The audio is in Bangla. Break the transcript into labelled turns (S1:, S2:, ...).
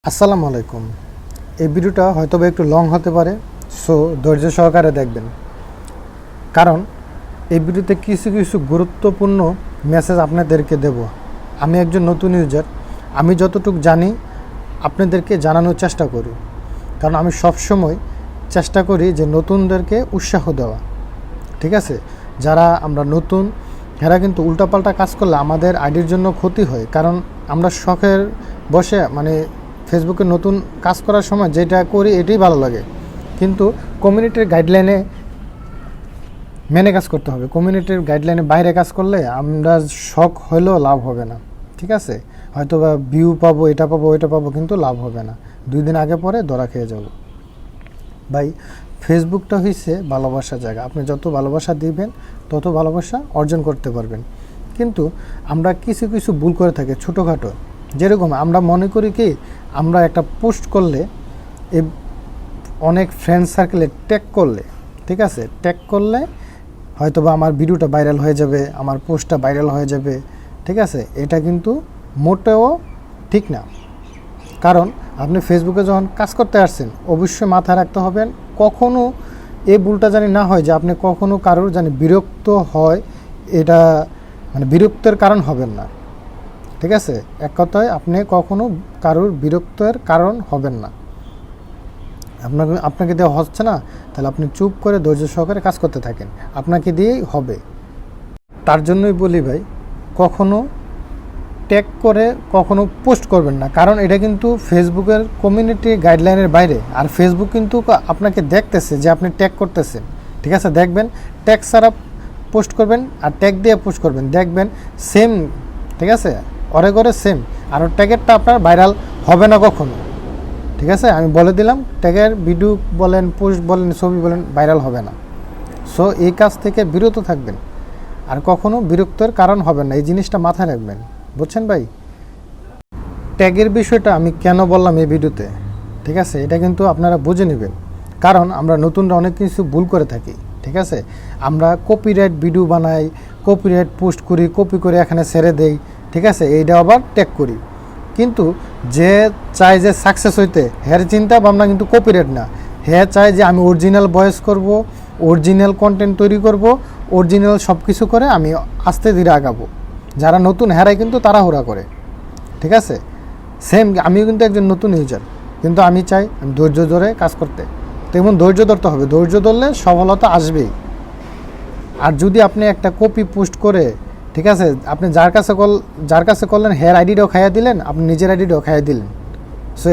S1: আসসালামু আলাইকুম। এই ভিডিওটা হয়তো একটু লং হতে পারে, সো ধৈর্য সহকারে দেখবেন, কারণ এই ভিডিওতে কিছু কিছু গুরুত্বপূর্ণ মেসেজ আপনাদেরকে দেব। আমি একজন নতুন ইউজার, আমি যতটুকু জানি আপনাদেরকে জানানোর চেষ্টা করি, কারণ আমি সবসময় চেষ্টা করি যে নতুনদেরকে উৎসাহ দেওয়া। ঠিক আছে, যারা আমরা নতুন এরা কিন্তু উল্টাপাল্টা কাজ করলে আমাদের আইডির জন্য ক্ষতি হয়, কারণ আমরা শখের বসে ফেসবুকে নতুন কাজ করার সময় যেটা করি এটাই ভালো লাগে, কিন্তু কমিউনিটির গাইডলাইনে মেনে কাজ করতে হবে। কমিউনিটির গাইডলাইনে বাইরে কাজ করলে আমরা শখ হলেও লাভ হবে না। ঠিক আছে, হয়তো বা ভিউ পাবো, এটা পাবো, ওইটা পাবো, কিন্তু লাভ হবে না। 2 দিন আগে পরে ধরা খেয়ে যাব। ভাই, ফেসবুকটা হচ্ছে ভালোবাসার জায়গা। আপনি যত ভালোবাসা দিবেন তত ভালোবাসা অর্জন করতে পারবেন। কিন্তু আমরা কিছু কিছু ভুল করে থাকি ছোটোখাটো, যেরকম আমরা মনে করি কি আমরা একটা পোস্ট করলে অনেক ফ্রেন্ড সার্কেলে ট্যাগ করলে, ঠিক আছে, ট্যাগ করলে হয়তো বা আমার ভিডিওটা ভাইরাল হয়ে যাবে, আমার পোস্টটা ভাইরাল হয়ে যাবে। ঠিক আছে, এটা কিন্তু মোটেও ঠিক না। কারণ আপনি ফেসবুকে যখন কাজ করতে আসছেন অবশ্যই মাথায় রাখতে হবেন, কখনও এই ভুলটা জানি না হয় যে আপনি কখনও কারোর জানি বিরক্ত হয়, এটা বিরক্তের কারণ হবেন না। ঠিক আছে, এক কথায় আপনি কখনো কারোর বিরক্তের কারণ হবেন না। আপনাকে দেওয়া হচ্ছে না, তাহলে আপনি চুপ করে ধৈর্য সহকারে কাজ করতে থাকেন, আপনাকে দিয়েই হবে। তার জন্যই বলি ভাই, কখনো ট্যাগ করে কখনো পোস্ট করবেন না, কারণ এটা কিন্তু ফেসবুকের কমিউনিটি গাইডলাইনের বাইরে। আর ফেসবুক কিন্তু আপনাকে দেখতেছে যে আপনি ট্যাগ করতেছেন। ঠিক আছে, দেখবেন ট্যাগ ছাড়া পোস্ট করবেন আর ট্যাগ দিয়ে পোস্ট করবেন, দেখবেন সেম। ঠিক আছে, অরে করে সেম, আর ট্যাগেরটা আপনার ভাইরাল হবে না কখনো। ঠিক আছে, আমি বলে দিলাম, ট্যাগের ভিডিও বলেন, পোস্ট বলেন, ছবি বলেন, ভাইরাল হবে না। সো এই কাজ থেকে বিরত থাকবেন, আর কখনো বিরক্তের কারণ হবেন না, এই জিনিসটা মাথায় রাখবেন। বুঝছেন ভাই? ট্যাগের বিষয়টা আমি কেন বললাম এই ভিডিওতে, ঠিক আছে, এটা কিন্তু আপনারা বুঝে নেবেন, কারণ আমরা নতুনরা অনেক কিছু ভুল করে থাকি। ঠিক আছে, আমরা কপিরাইট ভিডিও বানাই, কপিরাইট পোস্ট করি, কপি করে এখানে ছেড়ে দেই। ঠিক আছে, এইটা আবার ট্যাগ করি, কিন্তু যে চায় যে সাকসেস হইতে, হের চিন্তা ভাবনা কিন্তু কপিরাইট না। হ্যাঁ চায় যে আমি অরিজিনাল ভয়েস করব, অরিজিনাল কন্টেন্ট তৈরি করব, অরিজিনাল সব কিছু করে আমি আস্তে ধীরে আগাবো। যারা নতুন হেরাই কিন্তু তাড়াহুড়া করে। ঠিক আছে, সেম আমিও কিন্তু একজন নতুন ইউজার, কিন্তু আমি চাই আমি ধৈর্য ধরে কাজ করতে। তেমন ধৈর্য ধরতে হবে, ধৈর্য ধরলে সফলতা আসবেই। আর যদি আপনি একটা কপি পোস্ট করে, ঠিক আছে, আপনি যার কাছে করলেন হেয়ার আইডিটাও খাইয়া দিলেন, আপনি নিজের আইডিটাও খাইয়া দিলেন। সো